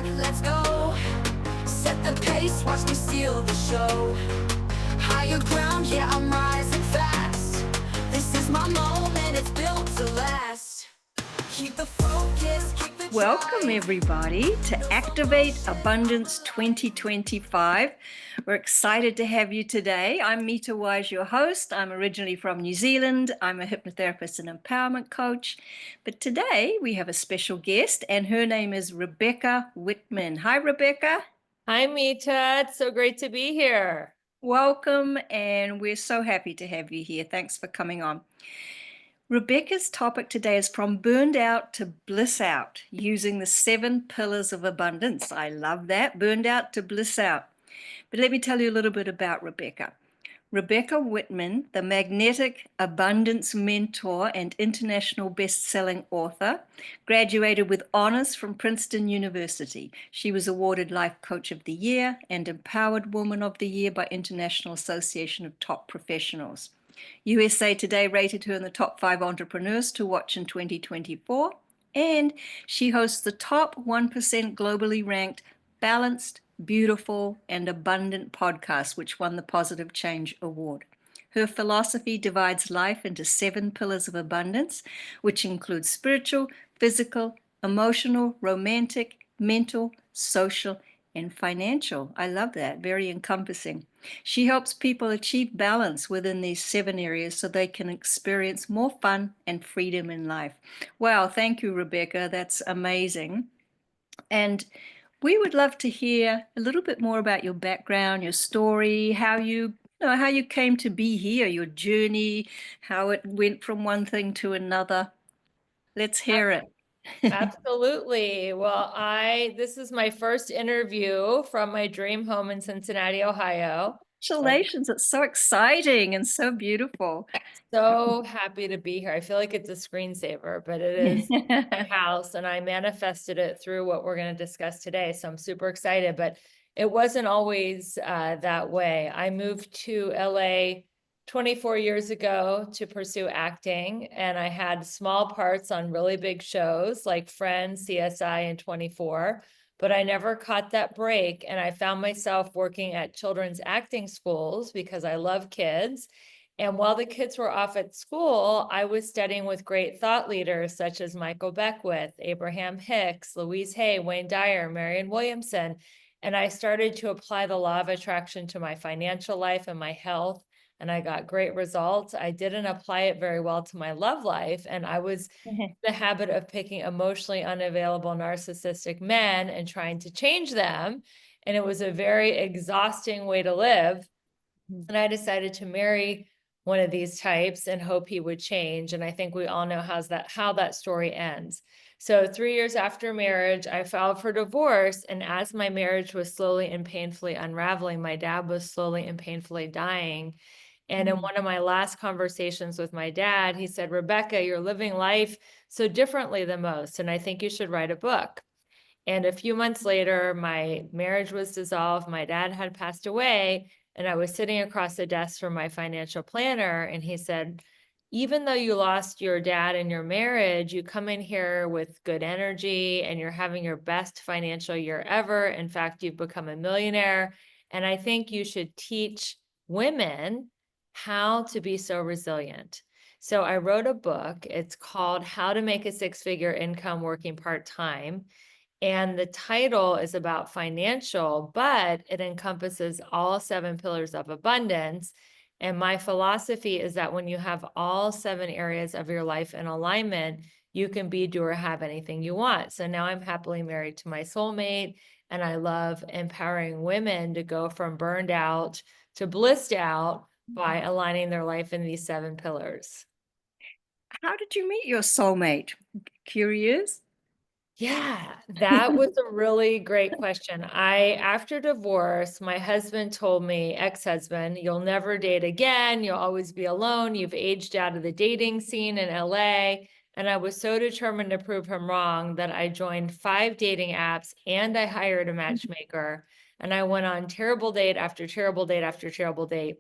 back, let's go. Set the pace, watch me steal the show. Higher ground, yeah, I'm rising fast. This is my moment, it's built to last. Keep the focus, keep the Welcome, drive. everybody, to Activate Abundance 2025. We're excited to have you today. I'm Mitta Wise, your host. I'm originally from New Zealand. I'm a hypnotherapist and empowerment coach. But today we have a special guest, and her name is Rebecca Whitman. Hi, Rebecca. Hi, Mita. It's so great to be here. Welcome, and we're so happy to have you here. Thanks for coming on. Rebecca's topic today is from burned out to bliss out, using the 7 pillars of abundance. I love that, burned out to bliss out. But let me tell you a little bit about Rebecca. Rebecca Whitman, the magnetic abundance mentor and international best-selling author, graduated with honors from Princeton University. She was awarded Life Coach of the Year and Empowered Woman of the Year by International Association of Top Professionals. USA Today rated her in the top 5 entrepreneurs to watch in 2024, and she hosts the top 1% globally ranked Balanced, Beautiful, and Abundant podcast, which won the Positive Change Award. Her philosophy divides life into 7 pillars of abundance, which include spiritual, physical, emotional, romantic, mental, social, and financial. I love that. Very encompassing. She helps people achieve balance within these 7 areas so they can experience more fun and freedom in life. Wow, thank you, Rebecca. That's amazing. And we would love to hear a little bit more about your background, your story, how you came to be here, your journey, how it went from one thing to another. Let's hear it. Absolutely. Well, this is my first interview from my dream home in Cincinnati, Ohio. Congratulations. It's so exciting and so beautiful. So happy to be here. I feel like it's a screensaver, but it is my house, and I manifested it through what we're going to discuss today. So I'm super excited, but it wasn't always that way. I moved to LA 24 years ago to pursue acting, and I had small parts on really big shows like Friends, CSI, and 24. But I never caught that break, and I found myself working at children's acting schools because I love kids. And while the kids were off at school, I was studying with great thought leaders such as Michael Beckwith, Abraham Hicks, Louise Hay, Wayne Dyer, Marianne Williamson. And I started to apply the law of attraction to my financial life and my health. And I got great results. I didn't apply it very well to my love life. And I was in the habit of picking emotionally unavailable narcissistic men and trying to change them. And it was a very exhausting way to live. And I decided to marry one of these types and hope he would change. And I think we all know how that story ends. So 3 years after marriage, I filed for divorce. And as my marriage was slowly and painfully unraveling, my dad was slowly and painfully dying. And in one of my last conversations with my dad, he said, "Rebecca, you're living life so differently than most, and I think you should write a book." And a few months later, my marriage was dissolved. My dad had passed away, and I was sitting across the desk from my financial planner, and he said, "Even though you lost your dad in your marriage, you come in here with good energy and you're having your best financial year ever. In fact, you've become a millionaire. And I think you should teach women how to be so resilient." So I wrote a book. It's called How to Make a Six-Figure Income Working Part-Time. And the title is about financial, but it encompasses all 7 pillars of abundance. And my philosophy is that when you have all 7 areas of your life in alignment, you can be, do, or have anything you want. So now I'm happily married to my soulmate, and I love empowering women to go from burned out to blissed out by aligning their life in these 7 pillars. How did you meet your soulmate? Curious? Yeah, that was a really great question. After divorce, my husband told me, ex-husband, "You'll never date again. You'll always be alone. You've aged out of the dating scene in LA." And I was so determined to prove him wrong that I joined 5 dating apps and I hired a matchmaker. And I went on terrible date after terrible date after terrible date.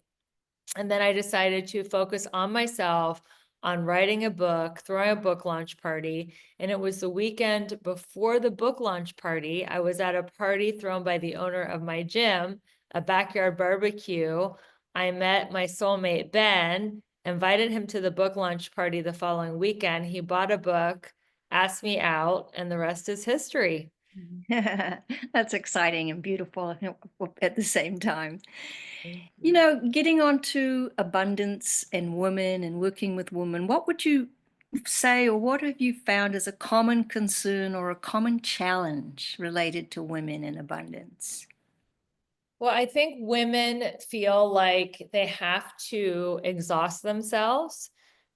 And then I decided to focus on myself, on writing a book, throwing a book launch party. And it was the weekend before the book launch party. I was at a party thrown by the owner of my gym, a backyard barbecue. I met my soulmate, Ben, invited him to the book launch party the following weekend. He bought a book, asked me out, and the rest is history. That's exciting and beautiful at the same time. Thank You you. know, getting on to abundance and women and working with women, what would you say, or what have you found as a common concern or a common challenge related to women in abundance? Well, I think women feel like they have to exhaust themselves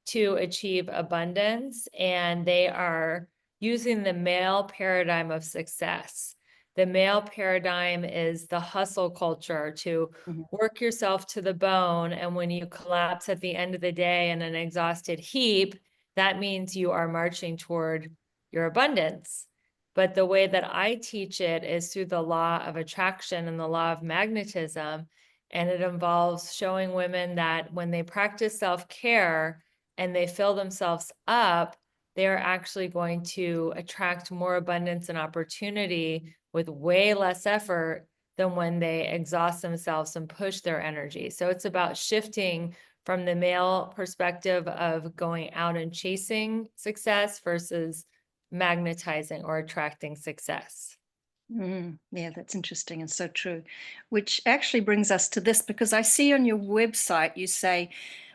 to achieve abundance, and they are using the male paradigm of success. The male paradigm is the hustle culture, to Mhm. work yourself to the bone. And when you collapse at the end of the day in an exhausted heap, that means you are marching toward your abundance. But the way that I teach it is through the law of attraction and the law of magnetism. And it involves showing women that when they practice self-care and they fill themselves up, they're actually going to attract more abundance and opportunity with way less effort than when they exhaust themselves and push their energy. So it's about shifting from the male perspective of going out and chasing success versus magnetizing or attracting success. Yeah, that's interesting and so true. Which actually brings us to this, because I see on your website you say,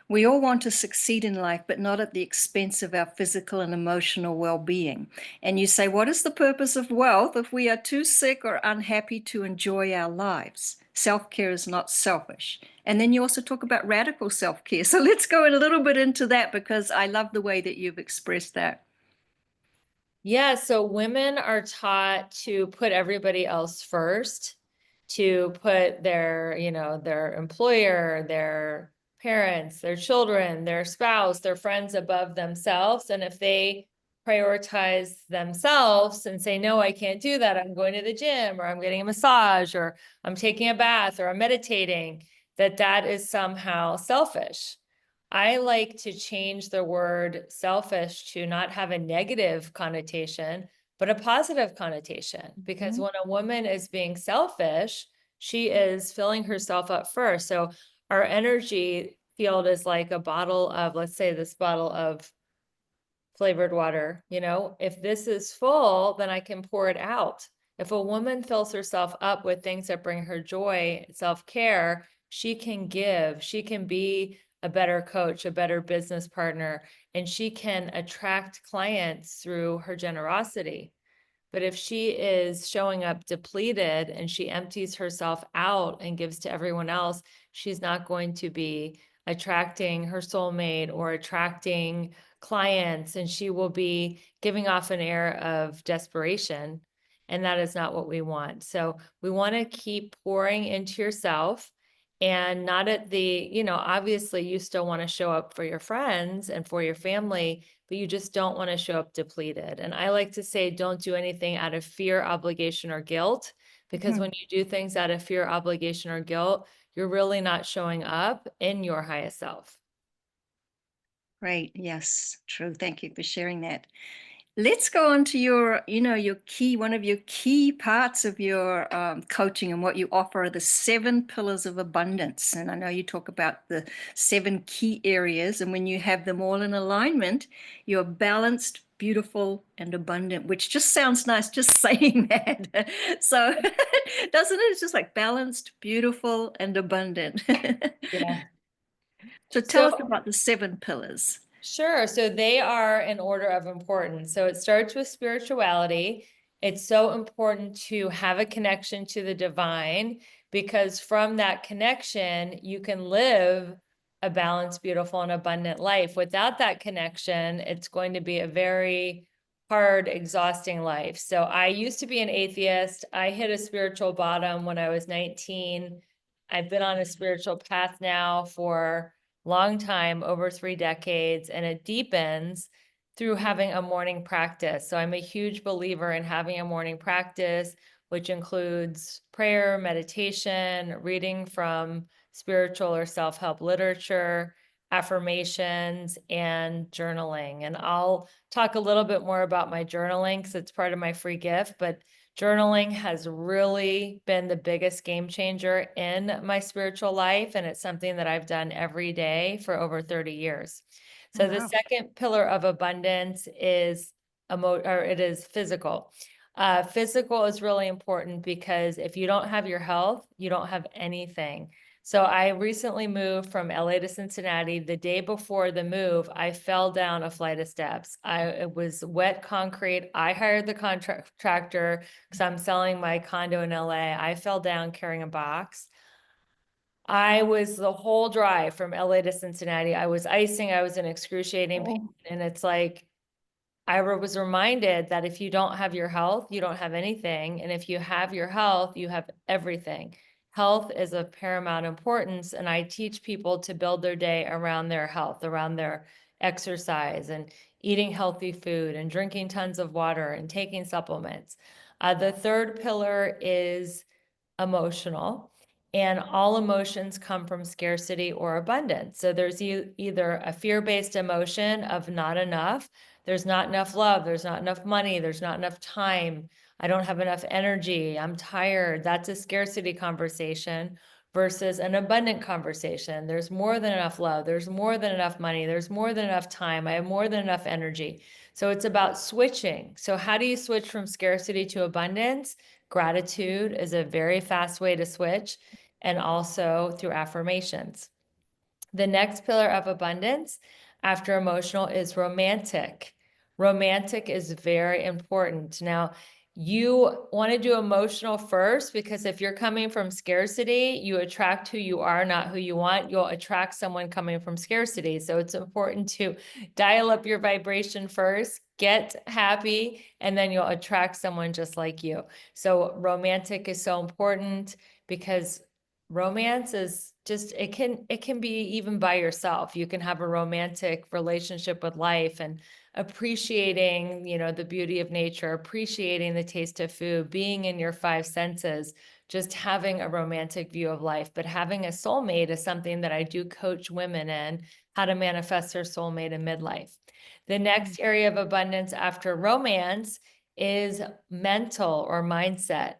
we all want to succeed in life, but not at the expense of our physical and emotional well being. And you say, what is the purpose of wealth if we are too sick or unhappy to enjoy our lives? Self care is not selfish. And then you also talk about radical self care. So let's go a little bit into that, because I love the way that you've expressed that. Yeah, so women are taught to put everybody else first, to put their, their employer, their parents, their children, their spouse, their friends above themselves. And if they prioritize themselves and say, no, I can't do that, I'm going to the gym, or I'm getting a massage, or I'm taking a bath, or I'm meditating, that is somehow selfish. I like to change the word selfish to not have a negative connotation, but a positive connotation. Because Mhm. when a woman is being selfish, she is filling herself up first. So our energy field is like a bottle of, let's say, this bottle of flavored water. If this is full, then I can pour it out. If a woman fills herself up with things that bring her joy, self-care, she can give, she can be a better coach, a better business partner, and she can attract clients through her generosity. But if she is showing up depleted and she empties herself out and gives to everyone else, she's not going to be attracting her soulmate or attracting clients, and she will be giving off an air of desperation. And that is not what we want. So we want to keep pouring into yourself, and not at obviously you still want to show up for your friends and for your family, but you just don't want to show up depleted. And I like to say, don't do anything out of fear, obligation, or guilt, because Mhm. when you do things out of fear, obligation, or guilt, you're really not showing up in your highest self. Great. Yes, true. Thank you for sharing that. Let's go on to your key, one of your key parts of your coaching, and what you offer are the 7 pillars of abundance. And I know you talk about the 7 key areas, and when you have them all in alignment, you're balanced, beautiful, and abundant, which just sounds nice just saying that. So, doesn't it? It's just like balanced, beautiful, and abundant. Yeah. So, tell us So about the 7 pillars. sure. So they are in order of importance. So it starts with spirituality. It's so important to have a connection to the divine, because from that connection, you can live a balanced, beautiful, and abundant life. Without that connection, it's going to be a very hard, exhausting life. So I used to be an atheist. I hit a spiritual bottom when I was 19. I've been on a spiritual path now for long time, over 3 decades, and it deepens through having a morning practice. So I'm a huge believer in having a morning practice, which includes prayer, meditation, reading from spiritual or self-help literature, affirmations, and journaling. And I'll talk a little bit more about my journaling because it's part of my free gift, but journaling has really been the biggest game changer in my spiritual life. And it's something that I've done every day for over 30 years. So the Wow. second pillar of abundance is it is physical. Physical is really important because if you don't have your health, you don't have anything. So I recently moved from LA to Cincinnati. The day before the move, I fell down a flight of steps. It was wet concrete. I hired the contractor because I'm selling my condo in LA. I fell down carrying a box. I was the whole drive from LA to Cincinnati. I was icing. I was in excruciating pain. And it's like, I was reminded that if you don't have your health, you don't have anything. And if you have your health, you have everything. Health is of paramount importance. And I teach people to build their day around their health, around their exercise and eating healthy food and drinking tons of water and taking supplements. The third pillar is emotional. And all emotions come from scarcity or abundance. So there's either a fear-based emotion of not enough, there's not enough love, there's not enough money, there's not enough time, I don't have enough energy, I'm tired. That's a scarcity conversation versus an abundant conversation. There's more than enough love, there's more than enough money, there's more than enough time, I have more than enough energy. So it's about switching. So how do you switch from scarcity to abundance? Gratitude is a very fast way to switch, and also through affirmations. The next pillar of abundance after emotional is romantic. Romantic is very important. Now, you want to do emotional first because if you're coming from scarcity, you attract who you are, not who you want. You'll attract someone coming from scarcity. So it's important to dial up your vibration first, get happy, and then you'll attract someone just like you. So romantic is so important because romance is just, it can be even by yourself. You can have a romantic relationship with life and appreciating, the beauty of nature, appreciating the taste of food, being in your five senses, just having a romantic view of life. But having a soulmate is something that I do coach women in how to manifest their soulmate in midlife. The next area of abundance after romance is mental or mindset.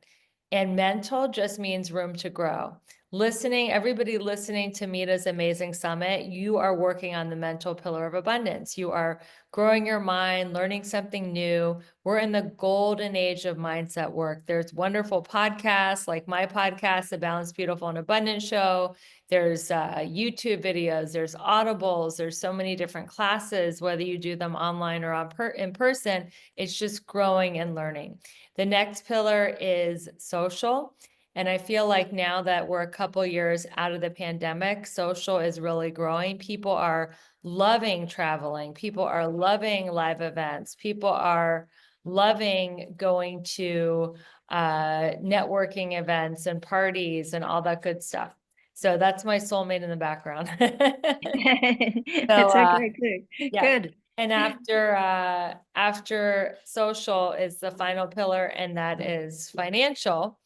And mental just means room to grow. Everybody listening to Mitta's Amazing Summit, you are working on the mental pillar of abundance. You are growing your mind, learning something new. We're in the golden age of mindset work. There's wonderful podcasts like my podcast, The Balanced, Beautiful, and Abundant Show. There's YouTube videos, there's Audibles, there's so many different classes, whether you do them online or in person, it's just growing and learning. The next pillar is social. And I feel like now that we're a couple years out of the pandemic, social is really growing. People are loving traveling. People are loving live events. People are loving going to networking events and parties and all that good stuff. So that's my soulmate in the background. It's So, okay, good. yeah. Good. And after social is the final pillar, and that is financial.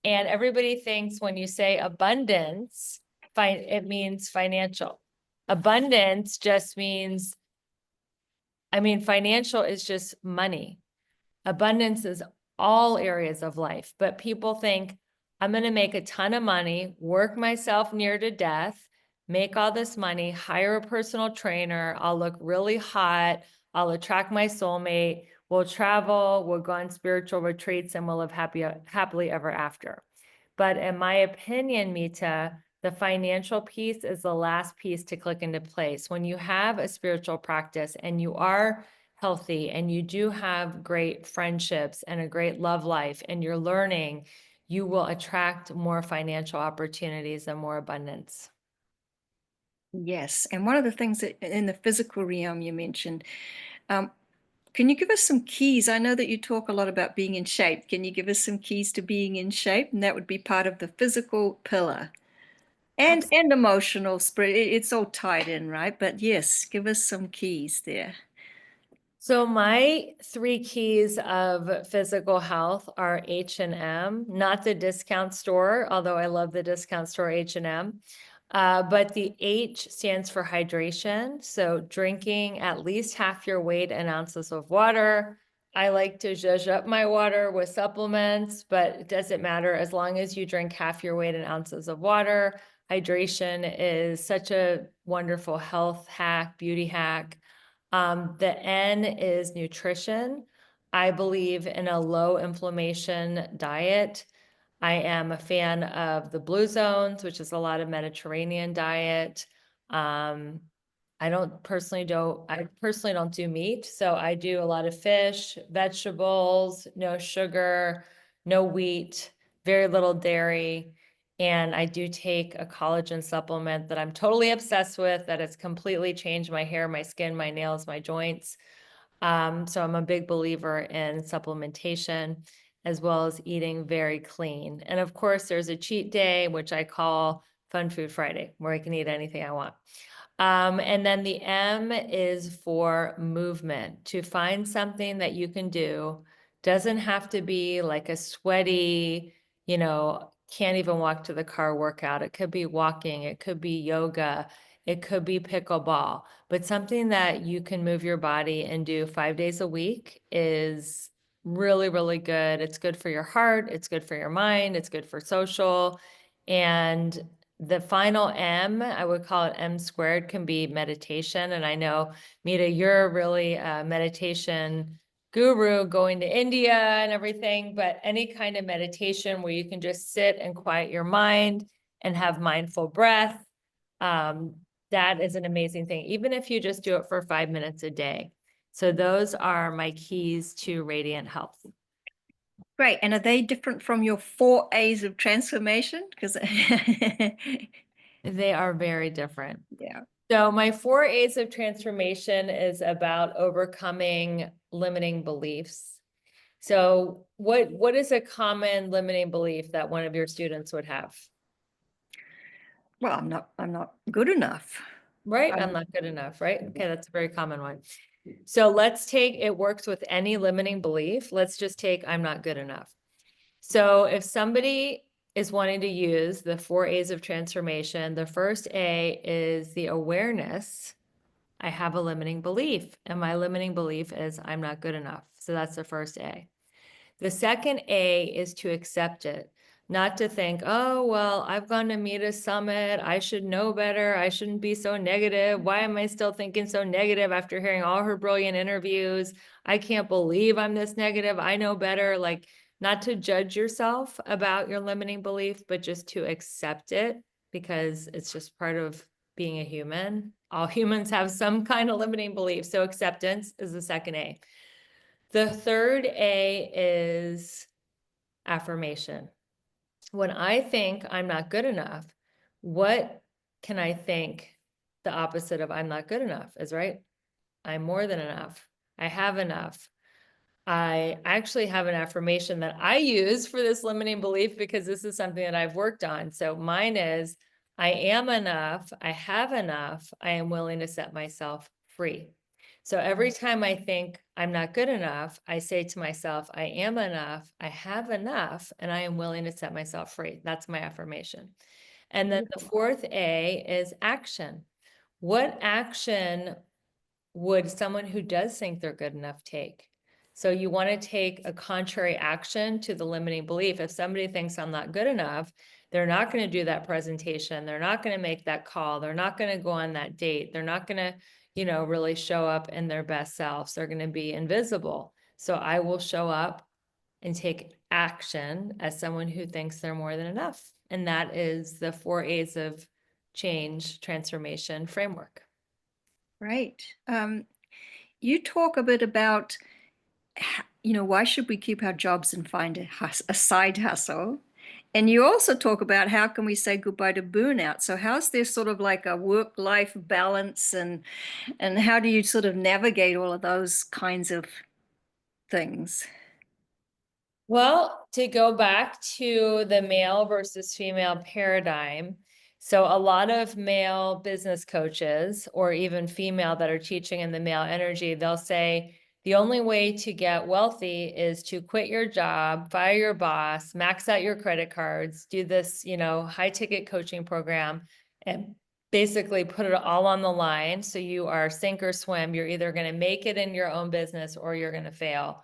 And everybody thinks when you say abundance, it means financial. Abundance just means, financial is just money. Abundance is all areas of life, but people think, I'm going to make a ton of money, work myself near to death, make all this money, hire a personal trainer, I'll look really hot, I'll attract my soulmate, we'll travel, we'll go on spiritual retreats, and we'll live happily ever after. But in my opinion, Mitta, the financial piece is the last piece to click into place. When you have a spiritual practice and you are healthy and you do have great friendships and a great love life and you're learning, you will attract more financial opportunities and more abundance. Yes. And one of the things that in the physical realm you mentioned, can you give us some keys? I know that you talk a lot about being in shape. Can you give us some keys to being in shape? And that would be part of the physical pillar and emotional spirit. It's all tied in, right? But yes, give us some keys there. So my 3 keys of physical health are H&M, not the discount store, although I love the discount store H&M. But the H stands for hydration. So drinking at least half your weight in ounces of water. I like to zhuzh up my water with supplements, but it doesn't matter as long as you drink half your weight in ounces of water. Hydration is such a wonderful health hack, beauty hack. The N is nutrition. I believe in a low inflammation diet. I am a fan of the Blue Zones, which is a lot of Mediterranean diet. Um, I personally don't do meat, so I do a lot of fish, vegetables, no sugar, no wheat, very little dairy. And I do take a collagen supplement that I'm totally obsessed with, that has completely changed my hair, my skin, my nails, my joints. So I'm a big believer in supplementation as well as eating very clean. And of course, there's a cheat day, which I call Fun Food Friday, where I can eat anything I want. And then the M is for movement, to find something that you can do. Doesn't have to be like a sweaty, can't even walk to the car workout. It could be walking, it could be yoga, it could be pickleball, but something that you can move your body and do 5 days a week is really, really good. It's good for your heart, it's good for your mind, it's good for social. And the final M, I would call it M squared, can be meditation. And I know, Mitta, you're really a meditation guru, going to India and everything, but any kind of meditation where you can just sit and quiet your mind and have mindful breath, that is an amazing thing, even if you just do it for 5 minutes a day. So those are my keys to radiant health. Great. And are they different from your 4 A's of transformation? Because They are very different. yeah. So my 4 A's of transformation is about overcoming limiting beliefs. So what is a common limiting belief that one of your students would have? Well, I'm not good enough. Right? I'm not good enough, right? Okay, that's a very common one. So let's take, it works with any limiting belief. Let's just take, I'm not good enough. So if somebody is wanting to use the 4 A's of transformation, the first A is the awareness. I have a limiting belief, and my limiting belief is I'm not good enough. So that's the first A. The second A is to accept it, not to think, oh, well, I've gone to meet a summit. I should know better. I shouldn't be so negative. Why am I still thinking so negative after hearing all her brilliant interviews? I can't believe I'm this negative. I know better. Like, not to judge yourself about your limiting belief, but just to accept it, because it's just part of being a human. All humans have some kind of limiting belief. So acceptance is the second A. The third A is affirmation. When I think I'm not good enough, what can I think the opposite of I'm not good enough is, right? I'm more than enough. I have enough. I actually have an affirmation that I use for this limiting belief because this is something that I've worked on. So mine is, I am enough. I have enough. I am willing to set myself free. So every time I think I'm not good enough, I say to myself, I am enough. I have enough, and I am willing to set myself free. That's my affirmation. And then the fourth A is action. What action would someone who does think they're good enough take? So you want to take a contrary action to the limiting belief. If somebody thinks I'm not good enough, they're not going to do that presentation. They're not going to make that call. They're not going to go on that date. They're not going to, really show up in their best selves. They're going to be invisible. So I will show up and take action as someone who thinks they're more than enough. And that is the 4 A's of change transformation framework. Right. You talk a bit about, why should we keep our jobs and find a side hustle? And you also talk about how can we say goodbye to burnout? So how's there sort of like a work-life balance, and how do you sort of navigate all of those kinds of things? Well, to go back to the male versus female paradigm, so a lot of male business coaches or even female that are teaching in the male energy, they'll say the only way to get wealthy is to quit your job, fire your boss, max out your credit cards, do this, high ticket coaching program, and basically put it all on the line. So you are sink or swim. You're either going to make it in your own business or you're going to fail.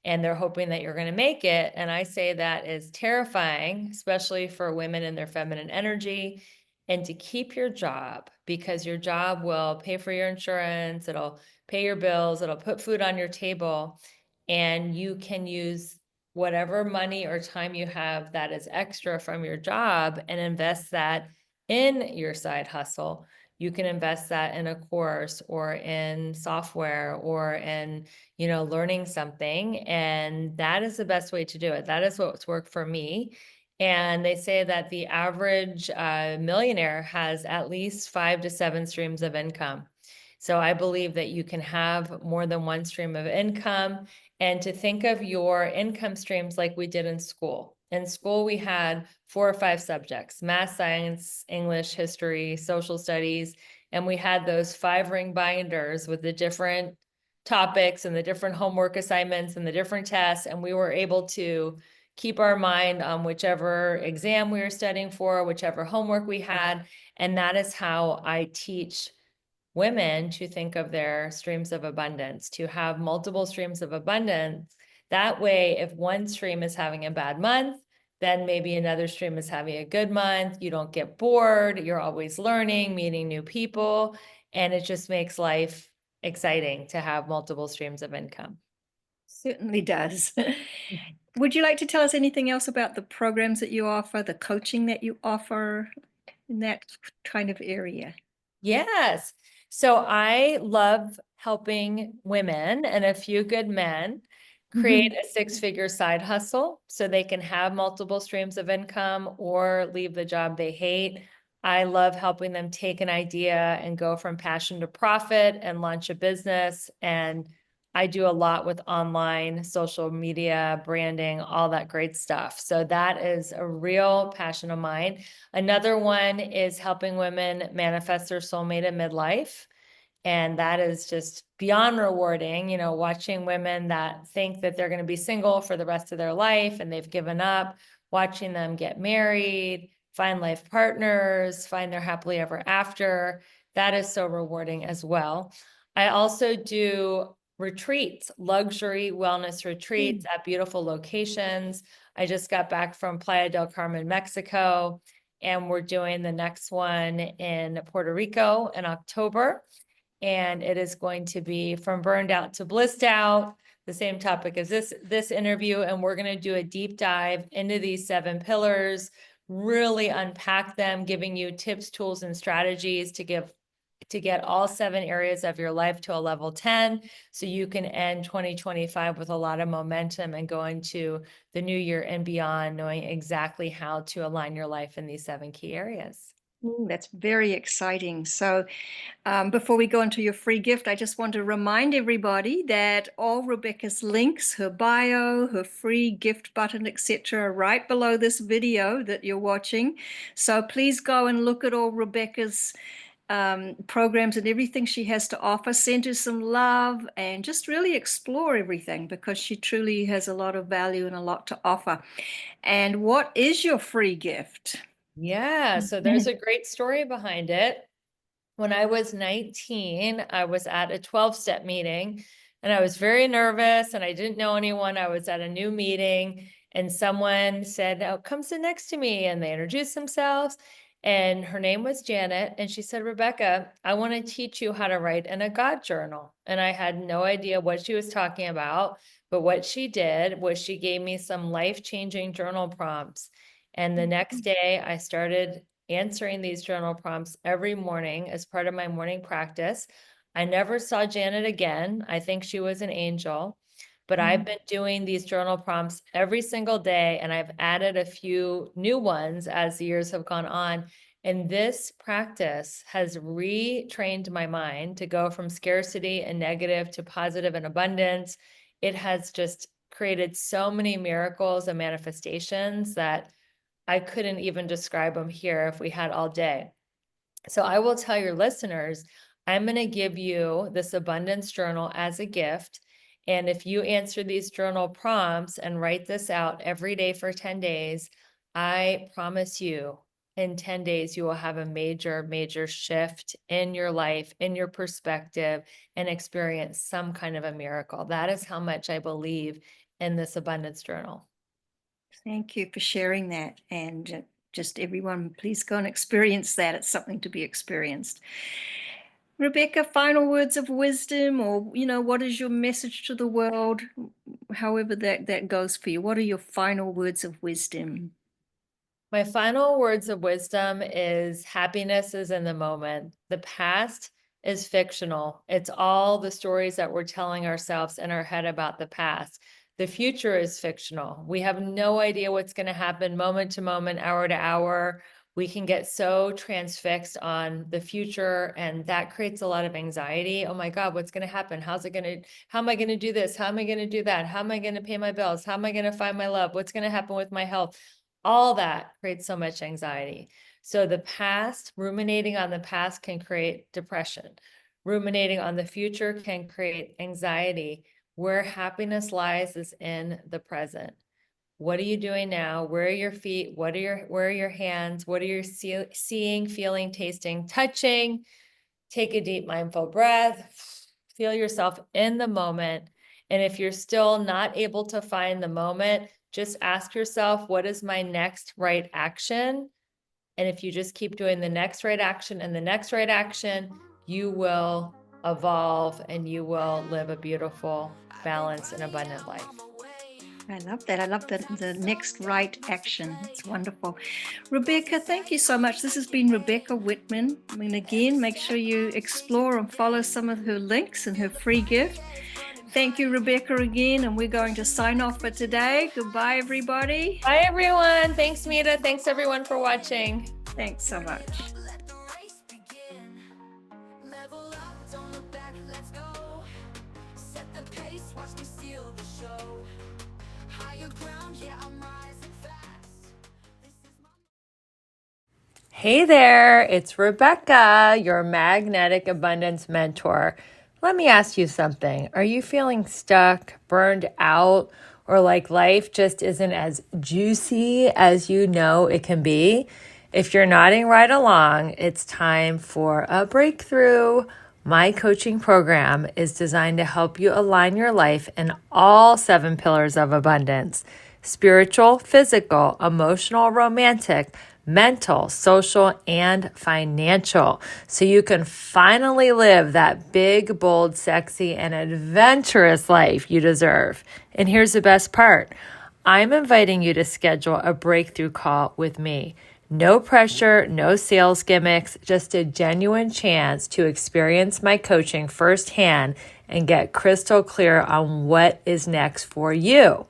And they're hoping that you're going to make it. And I say that is terrifying, especially for women in their feminine energy. And to keep your job, because your job will pay for your insurance, it'll pay your bills, it'll put food on your table, and you can use whatever money or time you have that is extra from your job and invest that in your side hustle. You can invest that in a course or in software or in, learning something. And that is the best way to do it. That is what's worked for me. And they say that the average millionaire has at least 5 to 7 streams of income. So I believe that you can have more than one stream of income, and to think of your income streams like we did in school. In school, we had 4 or 5 subjects: math, science, English, history, social studies, and we had those 5-ring binders with the different topics and the different homework assignments and the different tests, and we were able to keep our mind on whichever exam we were studying for, whichever homework we had, and that is how I teach women to think of their streams of abundance, to have multiple streams of abundance. That way, if one stream is having a bad month, then maybe another stream is having a good month. You don't get bored. You're always learning, meeting new people, and it just makes life exciting to have multiple streams of income. Certainly does. Would you like to tell us anything else about the programs that you offer, the coaching that you offer in that kind of area? Yes. So I love helping women and a few good men create a 6-figure side hustle so they can have multiple streams of income or leave the job they hate. I love helping them take an idea and go from passion to profit and launch a business. And I do a lot with online, social media, branding, all that great stuff. So that is a real passion of mine. Another one is helping women manifest their soulmate at midlife. And that is just beyond rewarding, watching women that think that they're going to be single for the rest of their life and they've given up, watching them get married, find life partners, find their happily ever after. That is so rewarding as well. I also do retreats, luxury wellness retreats at beautiful locations. I just got back from Playa del Carmen, Mexico, and we're doing the next one in Puerto Rico in October. And it is going to be from burned out to blissed out, the same topic as this interview. And we're going to do a deep dive into these 7 pillars, really unpack them, giving you tips, tools, and strategies to get all 7 areas of your life to a level 10, so you can end 2025 with a lot of momentum and go into the new year and beyond, knowing exactly how to align your life in these 7 key areas. That's very exciting. So before we go into your free gift, I just want to remind everybody that all Rebecca's links, her bio, her free gift button, etc., are right below this video that you're watching. So please go and look at all Rebecca's programs and everything she has to offer. Send her some love and just really explore everything, because she truly has a lot of value and a lot to offer. And what is your free gift? Yeah, so there's a great story behind it. When I was 19, I was at a 12-step meeting and I was very nervous and I didn't know anyone. I was at a new meeting and someone said, "Oh, come sit next to me." And they introduced themselves, and her name was Janet. And she said, "Rebecca, I want to teach you how to write in a God journal." And I had no idea what she was talking about, but what she did was she gave me some life-changing journal prompts. And the next day I started answering these journal prompts every morning as part of my morning practice. I never saw Janet again. I think she was an angel, but I've been doing these journal prompts every single day, and I've added a few new ones as the years have gone on. And this practice has retrained my mind to go from scarcity and negative to positive and abundance. It has just created so many miracles and manifestations that I couldn't even describe them here if we had all day. So I will tell your listeners, I'm going to give you this abundance journal as a gift. And if you answer these journal prompts and write this out every day for 10 days, I promise you, in 10 days, you will have a major, major shift in your life, in your perspective, and experience some kind of a miracle. That is how much I believe in this abundance journal. Thank you for sharing that. And just everyone, please go and experience that. It's something to be experienced. Rebecca, final words of wisdom, or, what is your message to the world? However that goes for you. What are your final words of wisdom? My final words of wisdom is happiness is in the moment. The past is fictional. It's all the stories that we're telling ourselves in our head about the past. The future is fictional. We have no idea what's going to happen moment to moment, hour to hour. We can get so transfixed on the future, and that creates a lot of anxiety. Oh my God, what's going to happen? How am I going to do this? How am I going to do that? How am I going to pay my bills? How am I going to find my love? What's going to happen with my health? All that creates so much anxiety. So the past, ruminating on the past can create depression. Ruminating on the future can create anxiety. Where happiness lies is in the present. What are you doing now? Where are your feet? Where are your hands? What are you seeing, feeling, tasting, touching? Take a deep mindful breath. Feel yourself in the moment. And if you're still not able to find the moment, just ask yourself, what is my next right action? And if you just keep doing the next right action and the next right action, you will evolve and you will live a beautiful, balanced, and abundant life. I love that. I love the next right action. It's wonderful. Rebecca, thank you so much. This has been Rebecca Whitman. Again, make sure you explore and follow some of her links and her free gift. Thank you, Rebecca, again. And we're going to sign off for today. Goodbye, everybody. Bye, everyone. Thanks, Mitta. Thanks, everyone, for watching. Thanks so much. Let the race begin. Level up, don't look back, let's go. Set the pace, watch me steal the show. Higher ground, yeah, I'm rising fast. This is my... Hey there, it's Rebecca, your magnetic abundance mentor. Let me ask you something. Are you feeling stuck, burned out, or like life just isn't as juicy as you know it can be? If you're nodding right along, it's time for a breakthrough. My coaching program is designed to help you align your life in all 7 pillars of abundance: spiritual, physical, emotional, romantic, mental, social, and financial, so you can finally live that big, bold, sexy, and adventurous life you deserve. And here's the best part. I'm inviting you to schedule a breakthrough call with me. No pressure, no sales gimmicks, just a genuine chance to experience my coaching firsthand and get crystal clear on what is next for you.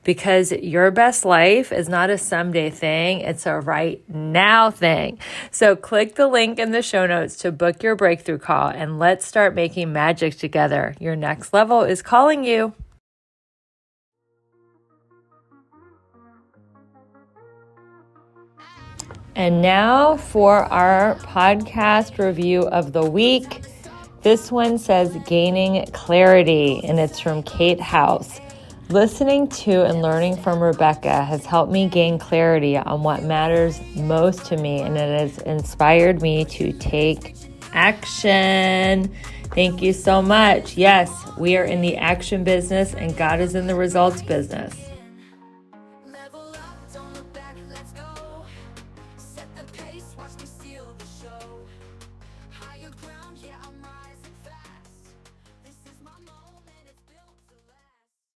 Because your best life is not a someday thing, it's a right now thing. So click the link in the show notes to book your breakthrough call, and let's start making magic together. Your next level is calling you. And now for our podcast review of the week. This one says Gaining Clarity, and it's from Kate House. Listening to and learning from Rebecca has helped me gain clarity on what matters most to me, and it has inspired me to take action. Thank you so much. Yes, we are in the action business, and God is in the results business.